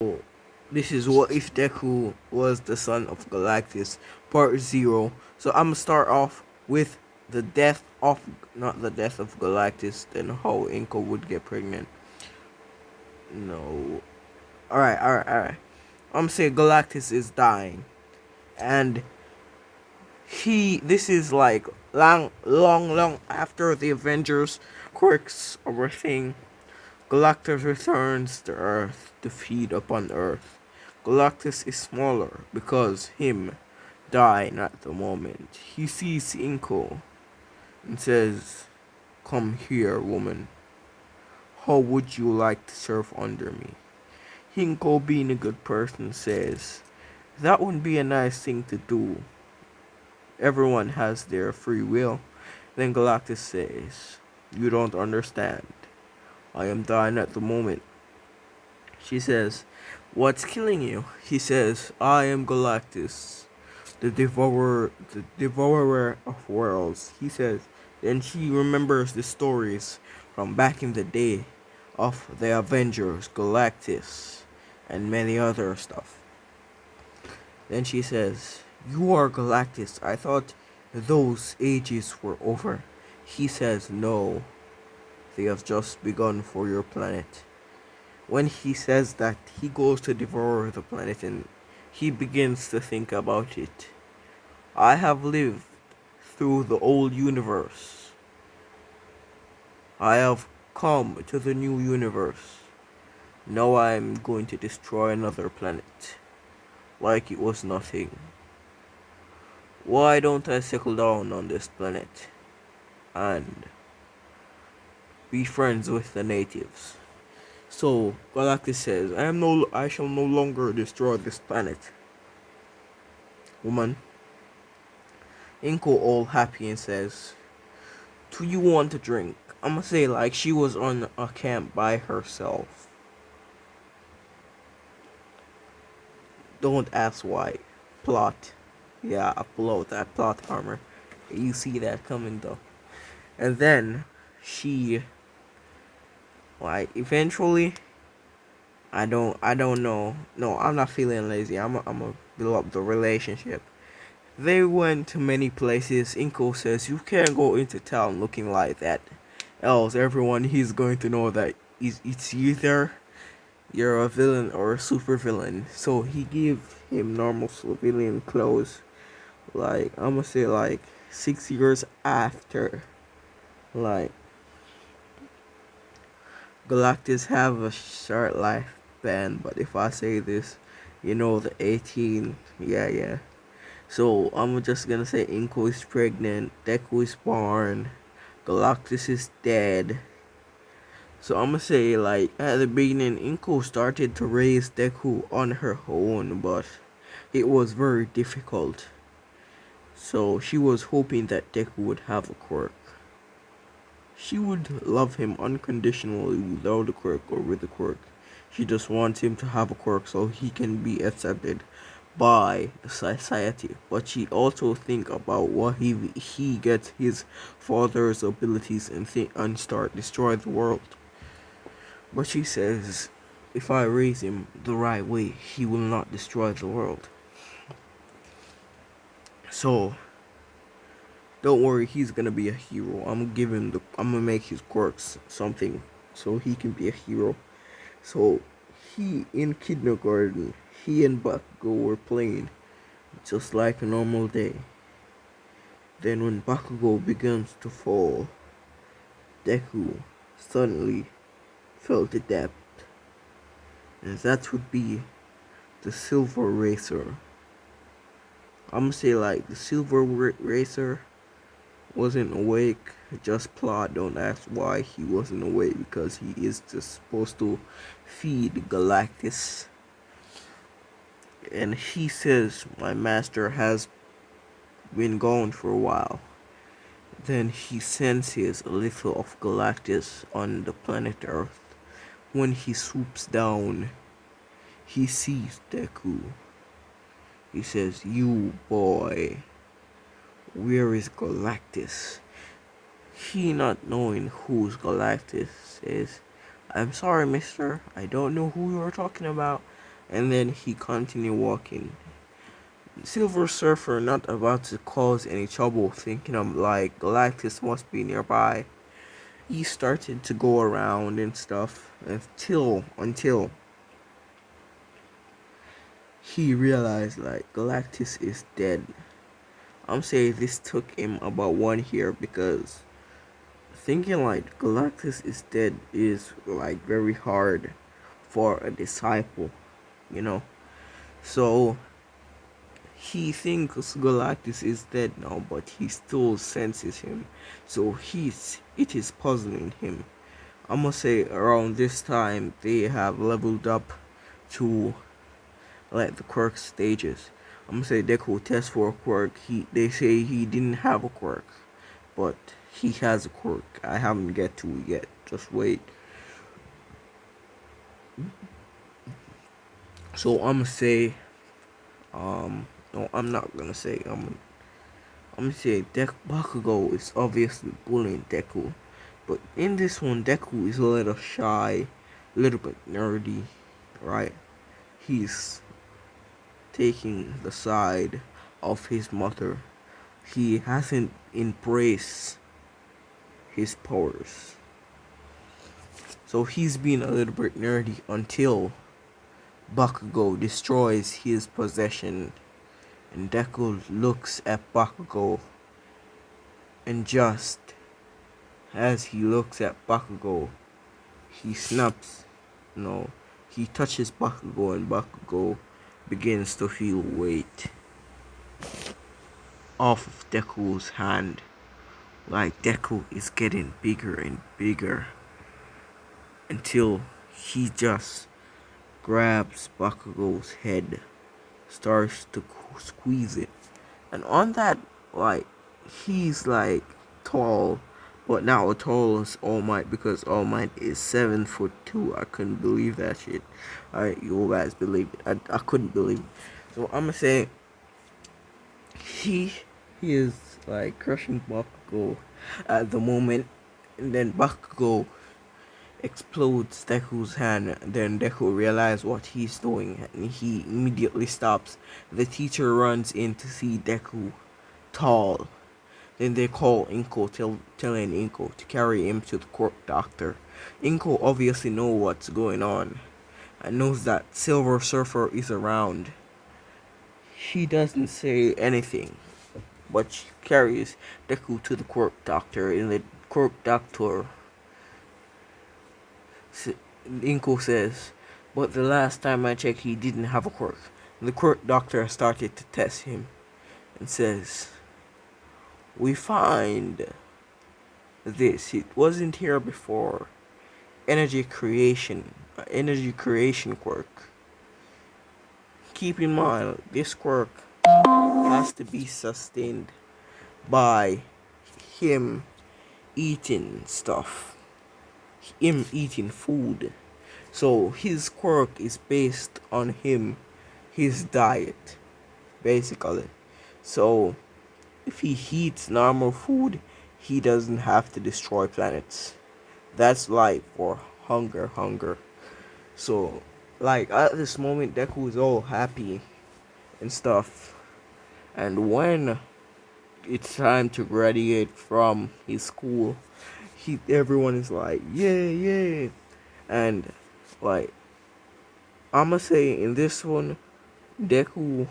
So, this is what if Deku was the son of Galactus, part 0. So I'm gonna start off with the death of, not the death of Galactus, then how Inko would get pregnant. No. Alright. I'm saying Galactus is dying. And this is like long after the Avengers quirks everything. Galactus returns to Earth to feed upon Earth. Galactus is smaller because him dying at the moment. He sees Inko and says, "Come here, woman. How would you like to serve under me?" Inko, being a good person, says, "That would be a nice thing to do. Everyone has their free will." Then Galactus says, "You don't understand. I am dying at the moment." She says, "What's killing you?" He says, "I am Galactus, the devourer of worlds." He says, then she remembers the stories from back in the day of the Avengers, Galactus, and many other stuff. Then she says, "You are Galactus. I thought those ages were over." He says, "No, they have just begun for your planet." When he says that, he goes to devour the planet and he begins to think about it. "I have lived through the old universe. I have come to the new universe. Now I am going to destroy another planet like it was nothing. Why don't I settle down on this planet and be friends with the natives?" So Galactus says, I shall no longer destroy this planet, woman." Inko, all happy, and says, "Do you want a drink?" I'ma say like she was on a camp by herself. Don't ask why. Plot. Yeah, I pull out that plot armor. You see that coming though. And then she, like, eventually, I don't know. No, I'm not feeling lazy. I'm a build up the relationship. They went to many places. Inko says, "You can't go into town looking like that, else everyone he's going to know that it's either you're a villain or a super villain." So he give him normal civilian clothes. Like, I'ma say like 6 years after, like, Galactus have a short lifespan, but if I say this, the 18, yeah. So I'm just gonna say Inko is pregnant, Deku is born, Galactus is dead. So I'm gonna say, like, at the beginning, Inko started to raise Deku on her own, but it was very difficult. So she was hoping that Deku would have a quirk. She would love him unconditionally without a quirk or with a quirk. She just wants him to have a quirk so he can be accepted by the society. But she also think about what he gets his father's abilities and start destroy the world. But she says, if I raise him the right way, he will not destroy the world. So don't worry, he's gonna be a hero. I'm gonna make his quirks something so he can be a hero. So he in kindergarten, he and Bakugo were playing just like a normal day. Then when Bakugo begins to fall, Deku suddenly felt a depth, and that would be the Silver Racer. I'm gonna say like the Silver Racer wasn't awake. Just plot. Don't ask why he wasn't awake, because he is just supposed to feed Galactus. And he says, "My master has been gone for a while." Then he senses a little of Galactus on the planet Earth. When he swoops down, he sees Deku. He says, "You boy, where is Galactus?" He, not knowing who's Galactus, says, "I'm sorry, mister. I don't know who you're talking about. And then he continued walking. Silver Surfer not about to cause any trouble, thinking of like Galactus must be nearby. He started to go around and stuff until he realized like Galactus is dead. I'm saying this took him about 1 year because thinking like Galactus is dead is like very hard for a disciple, you know. So he thinks Galactus is dead now, but he still senses him. So it is puzzling him. I must say around this time they have leveled up to like the quirk stages. I'm gonna say Deku test for a quirk. They say he didn't have a quirk, but he has a quirk. I haven't get to it yet. Just wait. So I'm gonna say no, I'm not gonna say I'm gonna say Bakugo is obviously bullying Deku, but in this one Deku is a little shy, a little bit nerdy, right? He's taking the side of his mother. He hasn't embraced his powers. So he's been a little bit nerdy until Bakugo destroys his possession, and Deku looks at Bakugo, and just as he looks at Bakugo, he snaps. No, he touches Bakugo, and Bakugo begins to feel weight off of Deku's hand. Like Deku is getting bigger and bigger until he just grabs Bakugo's head, starts to squeeze it, and on that, like, he's like tall, but not as tall as All Might because All Might is 7'2". I couldn't believe that shit. Alright, you guys believe it? I couldn't believe it. So I'm gonna say he is like crushing Bakugo at the moment, and then Bakugo explodes Deku's hand. Then Deku realizes what he's doing and he immediately stops. The teacher runs in to see Deku tall. Then they call Inko, telling Inko to carry him to the court doctor. Inko obviously knows what's going on and knows that Silver Surfer is around. She doesn't say anything, but she carries Deku to the court doctor, and the court doctor, Inko says, but the last time I checked he didn't have a quirk. The quirk doctor started to test him and says, we find this, it wasn't here before. Energy creation quirk. Keep in mind, this quirk has to be sustained by him eating stuff, him eating food. So his quirk is based on his diet, basically. So if he eats normal food, he doesn't have to destroy planets. That's life for hunger. So, like, at this moment, Deku is all happy and stuff. And when it's time to graduate from his school, everyone is like, yeah. And, like, I'ma say in this one, Deku,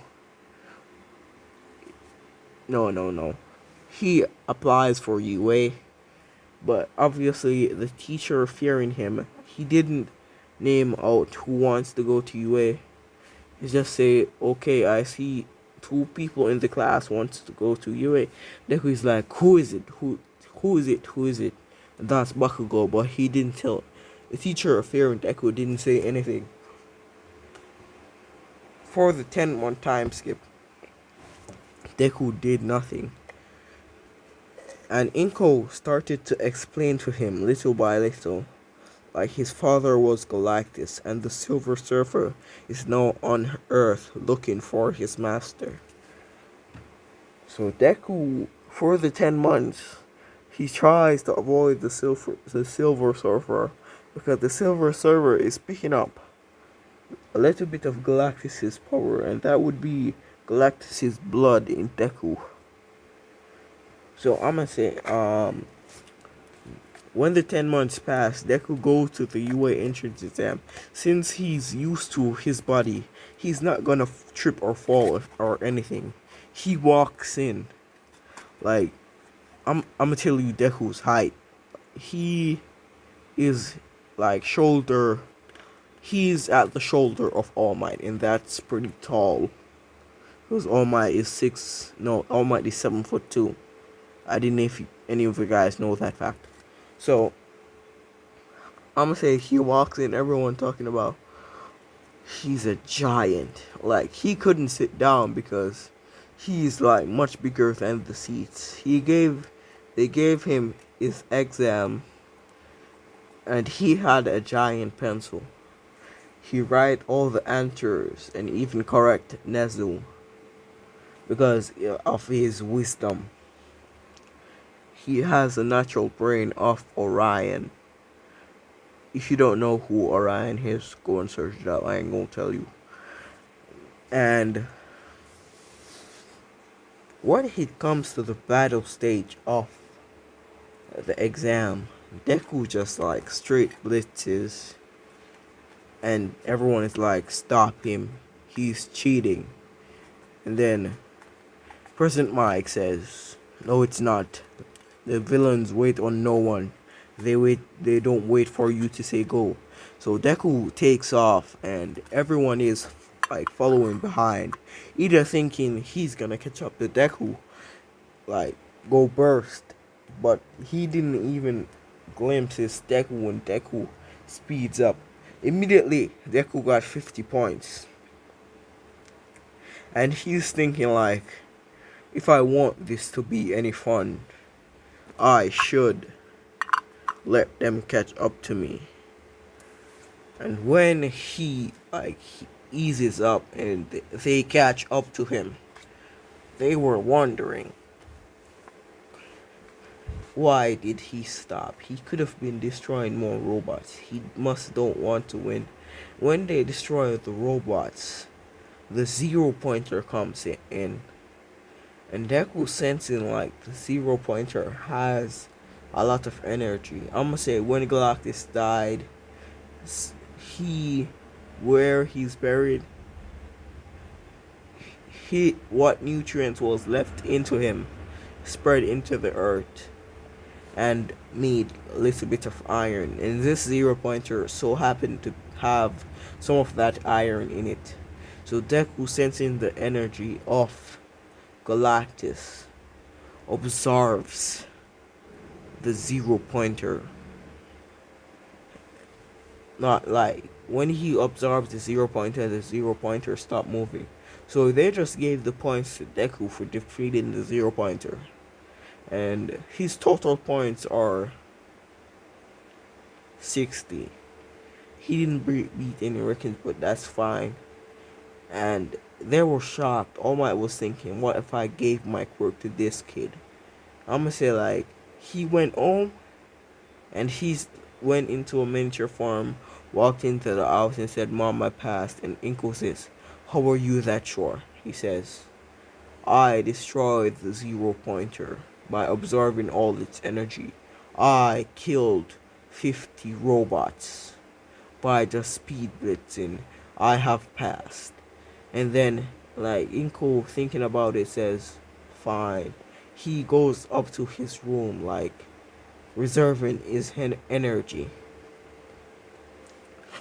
no. He applies for UA, but obviously the teacher fearing him, he didn't name out who wants to go to UA. He just say, okay, I see 2 people in the class wants to go to UA. Deku is like, who is it? Who is it? And that's Bakugo, but he didn't tell. The teacher fearing Deku didn't say anything. For the 10-month time skip, Deku did nothing. And Inko started to explain to him little by little, like his father was Galactus and the Silver Surfer is now on Earth looking for his master. So Deku, for the 10 months, he tries to avoid the Silver Surfer because the Silver Surfer is picking up a little bit of Galactus's power, and that would be Galactus's blood in Deku. So I'm gonna say, when the 10 months pass, Deku goes to the UA entrance exam. Since he's used to his body, he's not gonna trip or fall or anything. He walks in. Like, I'm gonna tell you Deku's height. He is like shoulder. He's at the shoulder of All Might, and that's pretty tall. Because All Might is six. No, All Might is 7'2". I didn't know if any of you guys know that fact. So I'm gonna say he walks in, everyone talking about he's a giant. Like, he couldn't sit down because he's like much bigger than the seats. They gave him his exam, and he had a giant pencil. He write all the answers and even correct Nezu because of his wisdom. He has a natural brain of Orion. If you don't know who Orion is, go and search it up. I ain't gonna tell you. And when it comes to the battle stage of the exam, Deku just like straight blitzes, and everyone is like, stop him, he's cheating. And then President Mike says, no, it's not. The villains wait on no one. They don't wait for you to say go. So Deku takes off, and everyone is like following behind, either thinking he's gonna catch up to Deku, like go burst. But he didn't even glimpse his Deku when Deku speeds up. Immediately Deku got 50 points. And he's thinking like, if I want this to be any fun, I should let them catch up to me. And when he eases up and they catch up to him, they were wondering, why did he stop? He could have been destroying more robots. He must don't want to win. When they destroy the robots, the zero pointer comes in. And Deku sensing like the zero pointer has a lot of energy. I'm gonna say when Galactus died, where he's buried, what nutrients was left into him spread into the earth and made a little bit of iron. And this zero pointer so happened to have some of that iron in it. So Deku, sensing the energy of Galactus, observes the zero pointer. Not like when he observes the zero pointer stopped moving. So they just gave the points to Deku for defeating the zero pointer. And his total points are 60. He didn't beat any records, but that's fine. And they were shocked. All Might was thinking, what if I gave my quirk to this kid? I'm gonna say like, he went home and he went into a miniature farm, walked into the house and said, Mom, I passed. And Inko says, how are you that sure? He says, I destroyed the zero pointer by absorbing all its energy. I killed 50 robots by just speed blitzing. I have passed. And then, like, Inko thinking about it says, fine. He goes up to his room, like, reserving his energy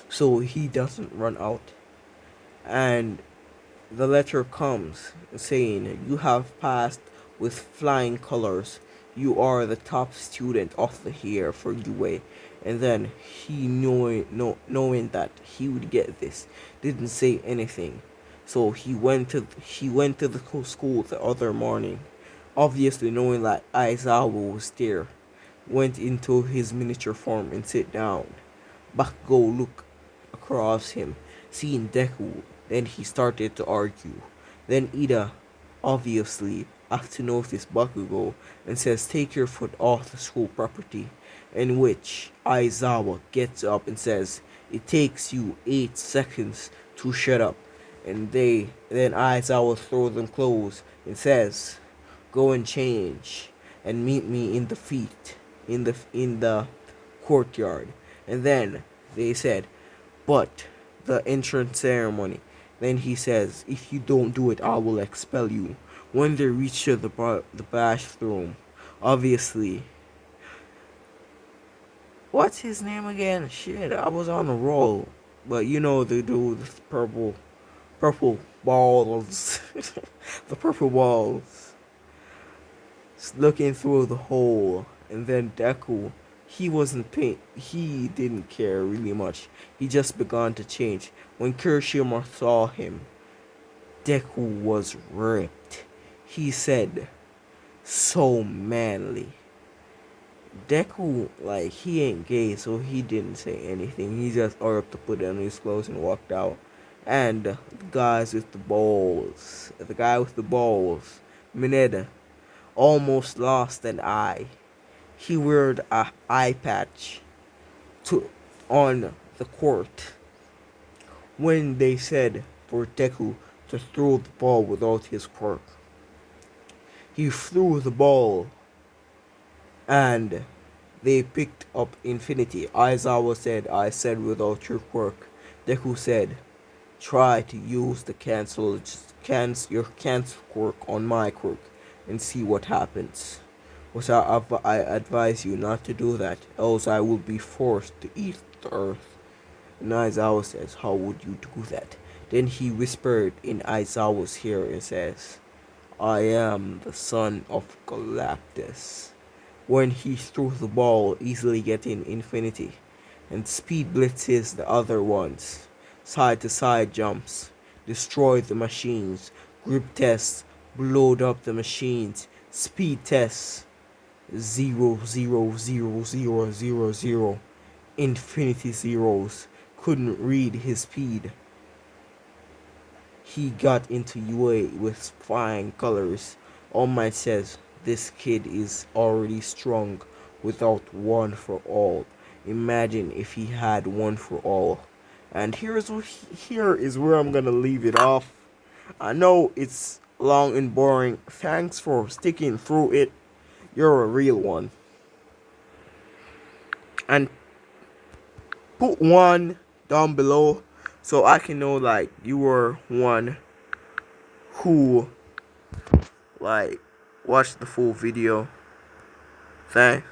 so he doesn't run out. And the letter comes saying, you have passed with flying colors. You are the top student of the year for UA. And then he knowing that he would get this, didn't say anything. So he went to the school the other morning, obviously knowing that Aizawa was there. Went into his miniature form and sit down. Bakugo looked across him, seeing Deku. Then he started to argue. Then Ida, obviously, have to notice Bakugo and says, take your foot off the school property. In which Aizawa gets up and says, It takes you 8 seconds to shut up. And then Aizawa throws them clothes and says, "Go and change and meet me in the feet in the courtyard." And then they said, "But the entrance ceremony." Then he says, "If you don't do it, I will expel you." When they reach to the bathroom, obviously, what's his name again? Shit, I was on a roll. But you know the dude with purple balls, the purple balls, looking through the hole, and then Deku. He didn't care really much. He just began to change. When Kirishima saw him, Deku was ripped. He said, "So manly." Deku, like, he ain't gay, so he didn't say anything. He just ordered to put on his clothes and walked out. And the guy with the balls, Mineta, almost lost an eye. He wore a eye patch to on the court when they said for Deku to throw the ball without his quirk. He threw the ball and they picked up Infinity. Aizawa said, "I said without your quirk." Deku said, "Try to use the your cancel quirk on my quirk and see what happens. But I advise you not to do that, else I will be forced to eat the earth." And Aizawa says, "How would you do that?" Then he whispered in Aizawa's ear and says, "I am the son of Galactus." When he threw the ball, easily getting Infinity, and speed blitzes the other ones. Side to side jumps, destroyed the machines, grip tests, blowed up the machines, speed tests, 0.00000, infinity zeros, couldn't read his speed. He got into UA with flying colors. All Might says, "This kid is already strong without one for all. Imagine if he had one for all." And here is where I'm gonna leave it off. I know it's long and boring. Thanks for sticking through it. You're a real one. And put one down below so I can know, like, you were one who, like, watched the full video. Thanks.